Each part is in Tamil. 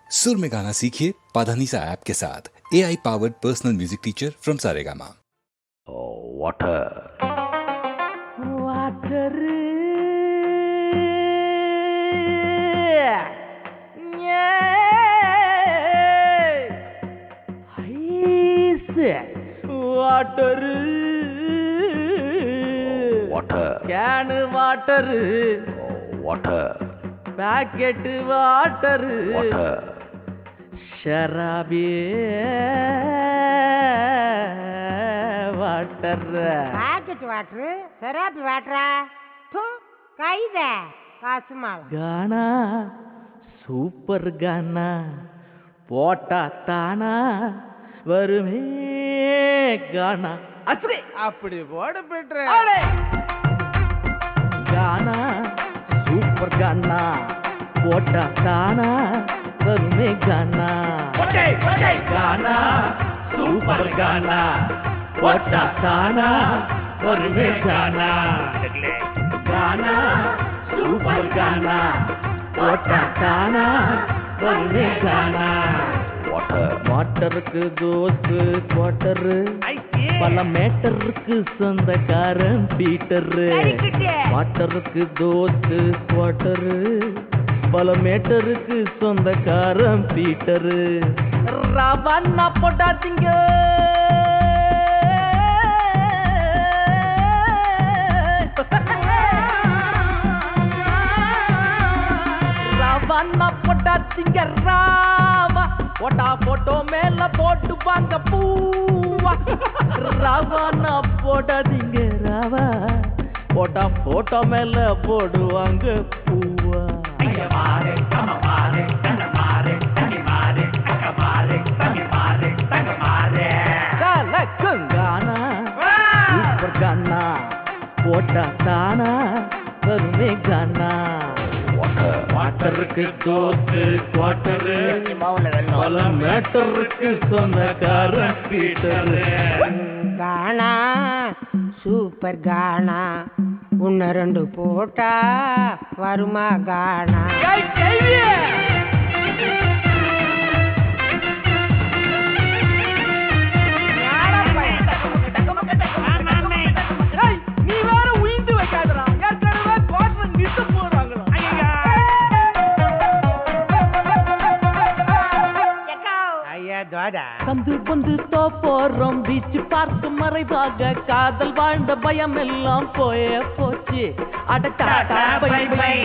सुर में गाना सीखिए पाधानीसा ऐप के साथ AI powered personal music teacher from Saregama. Water water water water can water water packet water water शराबी वाटर ప్యాకెట్ వాటర్ శరాబ్ వాటరా థూ కైదా కాసుమాల गाना सूपर गाना போட்டா தானா வருமே गाना அப்படி போட பெட்ரு गाना सूपर गाना போட்டா தானா வருமே गाना गाना सूपर गाना போட்டா தானா வருமே गाना गाना सूपर गाना போட்டா தானா வருமே गाना वाटर வாட்டருக்கு தோஸ்து குவார்டரு பல மேட்டருக்கு சொந்தக்காரன் பீட்டரு வாட்டருக்கு தோஸ்து குவார்டரு பல மேட்டருக்கு சொந்தக்காரன் பீட்டரு ரவானா போட்டாதீங்க ரவானா போட்டாதீங்க ராவா போட்டா போட்டோ மேல போட்டு வாங்க பூவா ரவானா போடாதீங்க ராவா போட்டா போட்டோ மேல போடுவாங்க பூவா गाना ऊपर गाना போட்டா தானா வருமே गाना வாட்டருக்கு தோத்து குவார்டரு பல மேட்டருக்கு சொந்தக்காரன் பீட்டரு గానా సూపర్ గానా ఉన్న రెండు పూట వరుమా గానా நீ வேற உயிந்து வைக்காதடா ஏற்கனவே குவார்டர் நிட்டு போறாங்களா ஐயா தோடா கந்து பந்து போறோம் பீச் பார்த்து மறைவாக காதல் வாழ்ந்த பயம் எல்லாம் போயே போச்சு அட tata bye by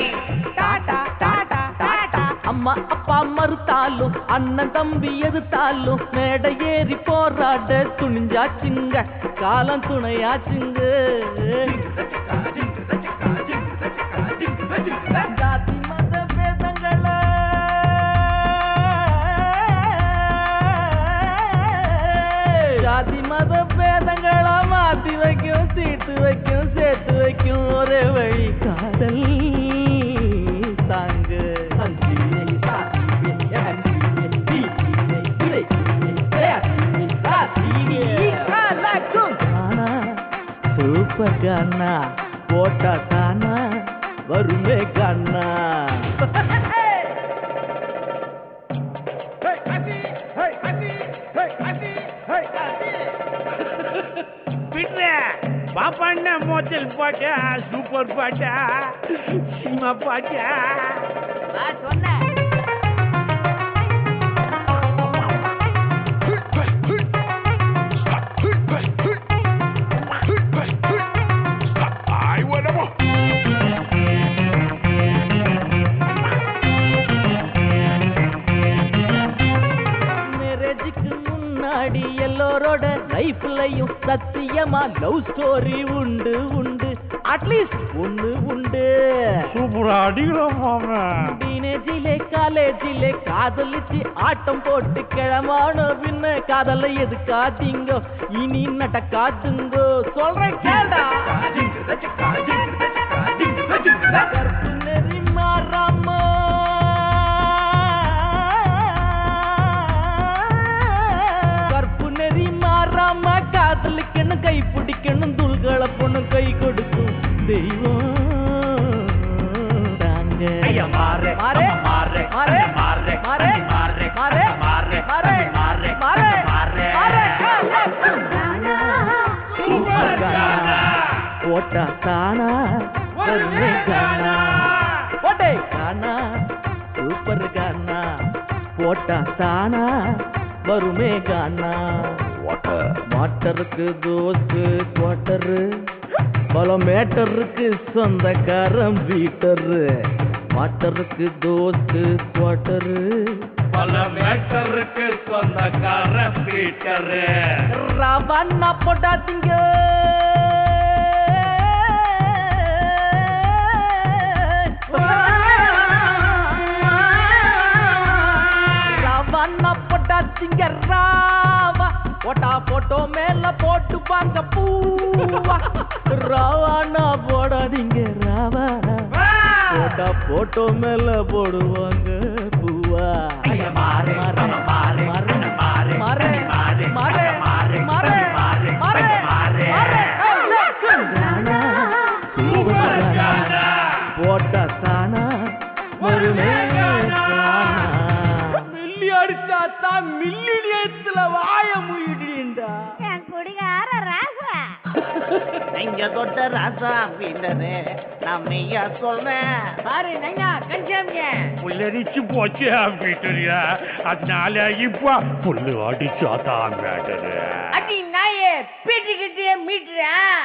Tata Tata Tata அம்மா அப்பா மறுத்தாலும் அண்ணன் தம்பி எதிர்த்தாலும் மேடை ஏறி போராட துணிஞ்சாச்சுங்க காலம் துணையாச்சுங்க ஜாதி மத பேதங்களை ஜாதி மத பேதங்களா மாத்தி வைக்கும் சீட்டு வைக்கும் சேர்த்து வைக்கும் ஒரே வழி காதல் தாங்க சூப்பர் கானா போட்டா தானா வருமே கானா பாப்பாண்ண மோச்சல் பாட்டா சூப்பர் பாட்டா சினிமா பாட்டா சொன்ன எல்லோரோட லைஃப்லயும் சத்தியமா லவ் ஸ்டோரி உண்டு உண்டு அட்லீஸ்ட் ஒண்ணு உண்டு சூப்பரா அடிக்கிறோம் மாமா டீனேஜிலே காலேஜிலே காதலிச்சு ஆட்டம் போட்டு கிழமான பின்ன காதலை எதுக்காதீங்க இனி நடக்காதுங்கோ சொல்றேன் கேடா நெறி மாறாம காதலிக்கணும் கை பிடிக்கணும் தூள்களை பொண்ணு கை கொடுக்கும் தெய்வம் தாங்க மாறே மாறே மாறே மாறே மாறே மாறே மாறே மாறே மாறே சூப்பர் கானா போட்டா தானா வருமே கானா போட்டே கானா சூப்பர் கானா போட்டா தானா வருமே கானா water, வாட்டருக்கு தோஸ்து குவாட்டரு பல மேட்டருக்கு சொந்தக்காரன் வீட்டரு வாட்டருக்கு தோஸ்து குவாட்டரு பல மேட்டருக்கு சொந்தக்கார பீட்டரு ரவண்ணா போட்டாதீங்க ரவண்ணா போட்டாதீங்க ராவா போட்டா போட்டோ மேல போட்டு வாங்க பூவா ரவாண்ணா போடாதீங்க ராவா போட்டா போட்டோ மேல போடுவாங்க பூவா மாறு மாறு மாறு மாறு மாறு மாறு மாறு மாறு மாறு மாறு போட்டா தானா வருமே மில்லி அடிச்சாத்தா மில்லி நேரத்துல வாய முயிடுடா என் குடிகார ராசா நீங்க தொட்ட ராசா அப்படின்றது நான் மெய்யா சொல்றேன் பாரு நையா கஞ்சாமிய புல்லரிச்சு போச்சு பீட்டரியா அதனால இப்ப புல்லு அடிச்சாதான் மேட்டரு அடி நாயே பீட்டுக்கிட்டே மீட்டுறேன்